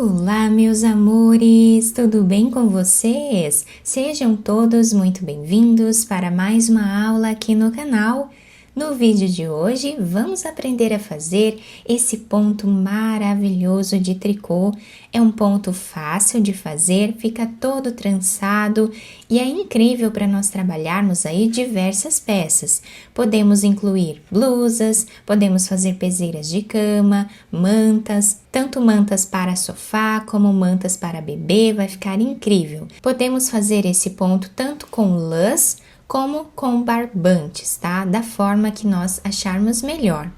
Olá, meus amores! Tudo bem com vocês? Sejam todos muito bem-vindos para mais uma aula aqui no canal. No vídeo de hoje, vamos aprender a fazer esse ponto maravilhoso de tricô. É um ponto fácil de fazer, fica todo trançado e é incrível para nós trabalharmos aí diversas peças. Podemos incluir blusas, podemos fazer peseiras de cama, mantas, tanto mantas para sofá como mantas para bebê, vai ficar incrível. Podemos fazer esse ponto tanto com lãs, como com barbantes, tá? Da forma que nós acharmos melhor.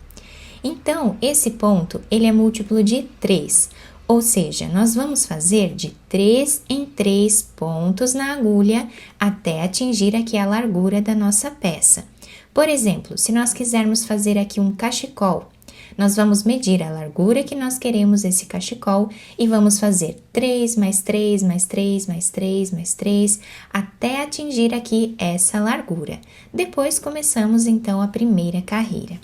Então, esse ponto, ele é múltiplo de 3, ou seja, nós vamos fazer de 3 em 3 pontos na agulha até atingir aqui a largura da nossa peça. Por exemplo, se nós quisermos fazer aqui um cachecol, nós vamos medir a largura que nós queremos esse cachecol e vamos fazer 3 mais 3 mais 3 mais 3 mais 3 até atingir aqui essa largura. Depois começamos então a primeira carreira.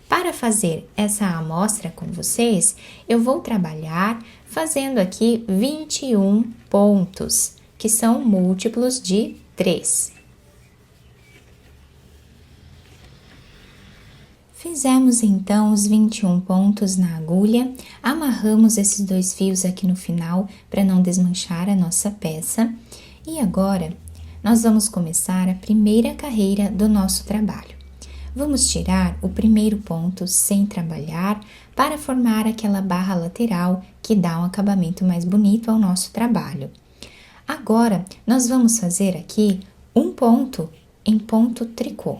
Para fazer essa amostra com vocês, eu vou trabalhar fazendo aqui 21 pontos, que são múltiplos de 3. Fizemos então os 21 pontos na agulha, amarramos esses 2 fios aqui no final para não desmanchar a nossa peça. E agora, nós vamos começar a primeira carreira do nosso trabalho. Vamos tirar o primeiro ponto sem trabalhar para formar aquela barra lateral que dá um acabamento mais bonito ao nosso trabalho. Agora, nós vamos fazer aqui um ponto em ponto tricô.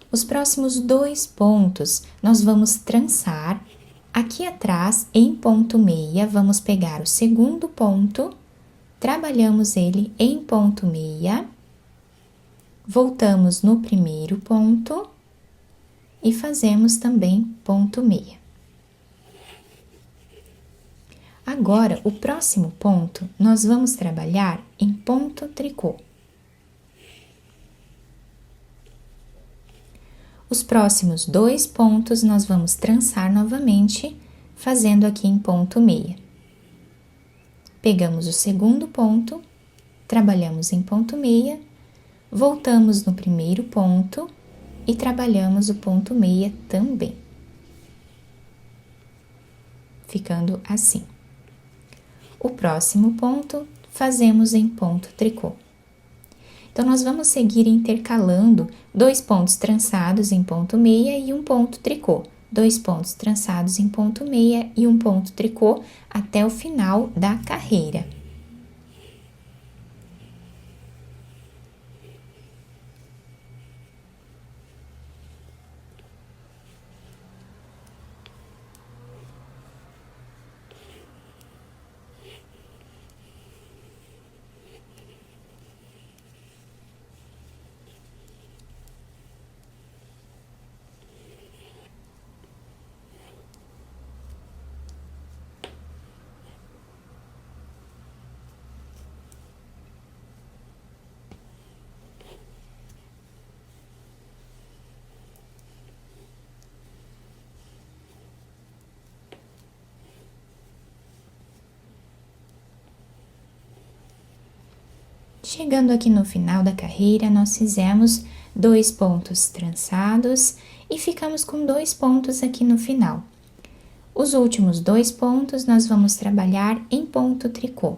Os próximos 2 pontos, nós vamos trançar. Aqui atrás, em ponto meia, vamos pegar o segundo ponto, trabalhamos ele em ponto meia, voltamos no primeiro ponto e fazemos também ponto meia. Agora, o próximo ponto, nós vamos trabalhar em ponto tricô. Os próximos 2 pontos, nós vamos trançar novamente, fazendo aqui em ponto meia. Pegamos o segundo ponto, trabalhamos em ponto meia, voltamos no primeiro ponto e trabalhamos o ponto meia também. Ficando assim. O próximo ponto, fazemos em ponto tricô. Então, nós vamos seguir intercalando 2 pontos trançados em ponto meia e um ponto tricô. 2 pontos trançados em ponto meia e um ponto tricô até o final da carreira. Chegando aqui no final da carreira, nós fizemos 2 pontos trançados e ficamos com 2 pontos aqui no final. Os últimos 2 pontos, nós vamos trabalhar em ponto tricô.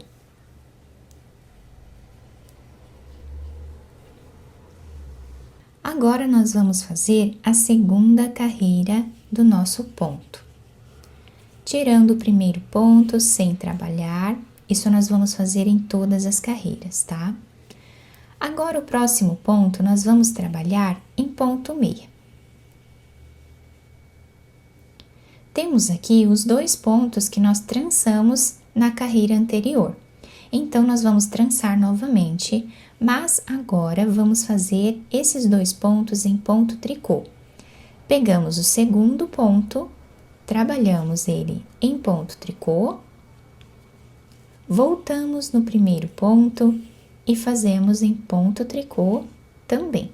Agora, nós vamos fazer a segunda carreira do nosso ponto. Tirando o primeiro ponto sem trabalhar, isso nós vamos fazer em todas as carreiras, tá? Agora, o próximo ponto, nós vamos trabalhar em ponto meia. Temos aqui os 2 pontos que nós trançamos na carreira anterior. Então, nós vamos trançar novamente, mas agora vamos fazer esses 2 pontos em ponto tricô. Pegamos o segundo ponto, trabalhamos ele em ponto tricô, voltamos no primeiro ponto e fazemos em ponto tricô também.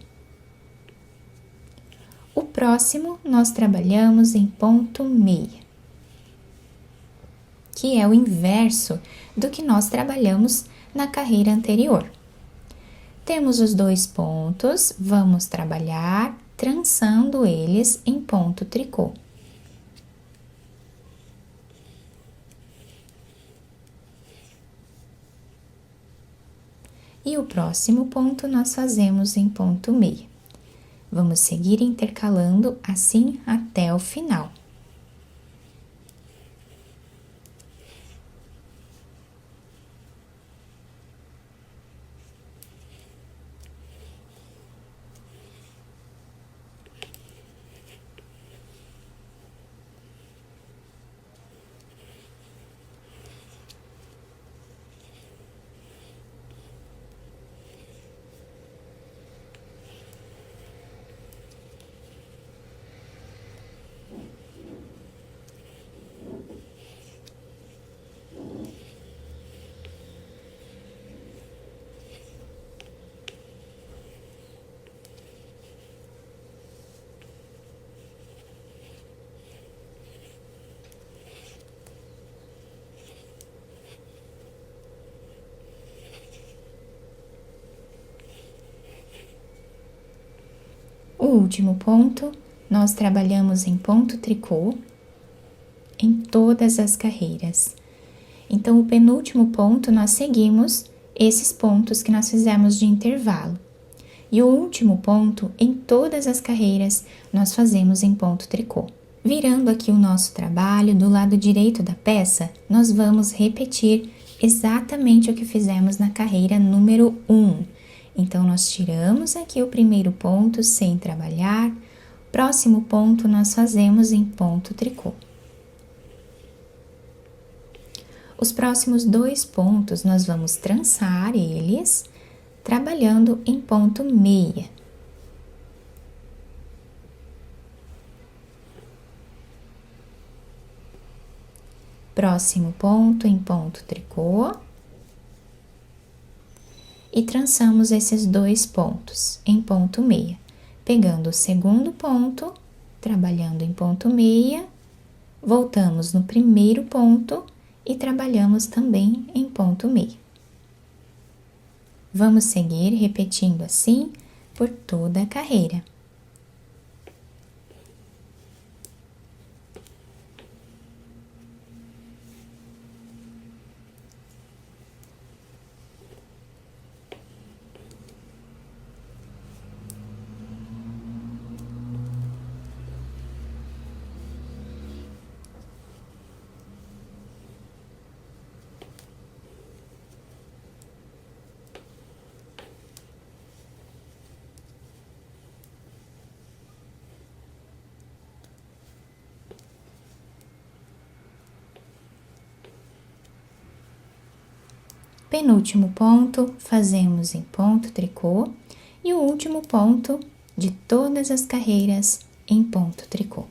O próximo, nós trabalhamos em ponto meia. que é o inverso do que nós trabalhamos na carreira anterior. Temos os 2 pontos, vamos trabalhar trançando eles em ponto tricô. E o próximo ponto nós fazemos em ponto meia. Vamos seguir intercalando assim até o final. O último ponto, nós trabalhamos em ponto tricô em todas as carreiras. Então, o penúltimo ponto, nós seguimos esses pontos que nós fizemos de intervalo. E o último ponto, em todas as carreiras, nós fazemos em ponto tricô. Virando aqui o nosso trabalho, do lado direito da peça, nós vamos repetir exatamente o que fizemos na carreira número 1. Então, nós tiramos aqui o primeiro ponto sem trabalhar, próximo ponto nós fazemos em ponto tricô. Os próximos 2 pontos nós vamos trançar eles, trabalhando em ponto meia. Próximo ponto em ponto tricô. E trançamos esses 2 pontos em ponto meia, pegando o segundo ponto, trabalhando em ponto meia, voltamos no primeiro ponto e trabalhamos também em ponto meia. Vamos seguir repetindo assim por toda a carreira. Penúltimo ponto, fazemos em ponto tricô e o último ponto de todas as carreiras em ponto tricô.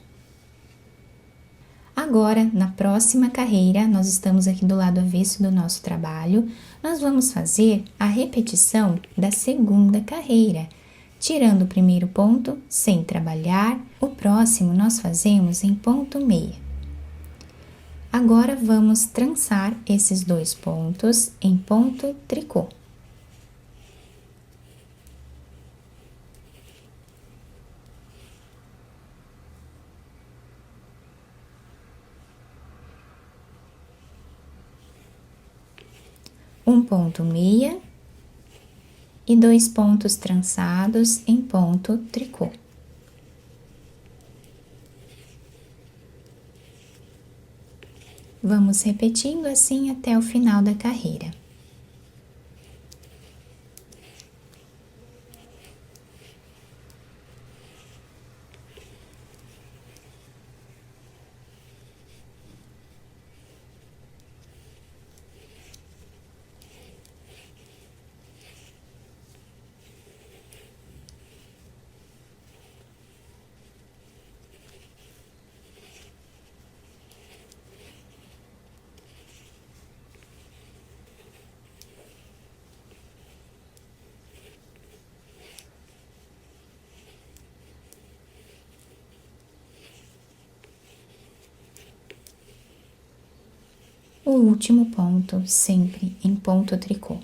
Agora, na próxima carreira, nós estamos aqui do lado avesso do nosso trabalho, nós vamos fazer a repetição da segunda carreira, tirando o primeiro ponto sem trabalhar, o próximo nós fazemos em ponto meia. Agora, vamos trançar esses 2 pontos em ponto tricô. Um ponto meia e 2 pontos trançados em ponto tricô. Vamos repetindo assim até o final da carreira. o último ponto sempre em ponto tricô.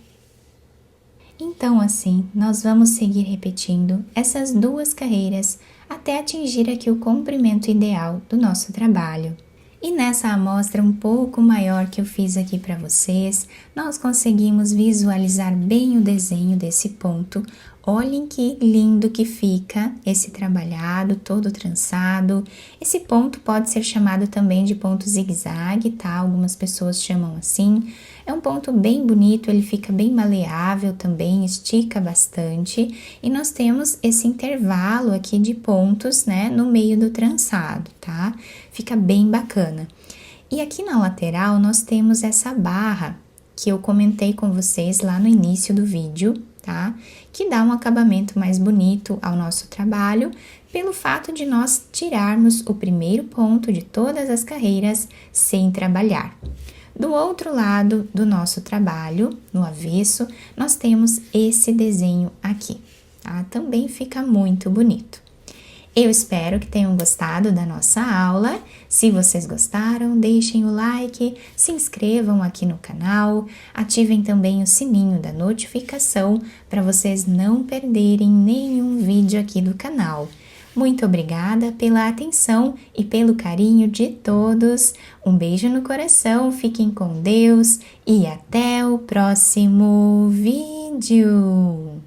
Então, assim, nós vamos seguir repetindo essas 2 carreiras até atingir aqui o comprimento ideal do nosso trabalho. E nessa amostra um pouco maior que eu fiz aqui para vocês, nós conseguimos visualizar bem o desenho desse ponto. Olhem que lindo que fica esse trabalhado, todo trançado. Esse ponto pode ser chamado também de ponto zigue-zague, tá? Algumas pessoas chamam assim. É um ponto bem bonito, ele fica bem maleável também, estica bastante. E nós temos esse intervalo aqui de pontos, né, no meio do trançado, tá? Fica bem bacana. E aqui na lateral nós temos essa barra que eu comentei com vocês lá no início do vídeo, tá? Que dá um acabamento mais bonito ao nosso trabalho, pelo fato de nós tirarmos o primeiro ponto de todas as carreiras sem trabalhar. Do outro lado do nosso trabalho, no avesso, nós temos esse desenho aqui, tá? Também fica muito bonito. Eu espero que tenham gostado da nossa aula. Se vocês gostaram, deixem o like, se inscrevam aqui no canal, ativem também o sininho da notificação para vocês não perderem nenhum vídeo aqui do canal. Muito obrigada pela atenção e pelo carinho de todos. Um beijo no coração, fiquem com Deus e até o próximo vídeo!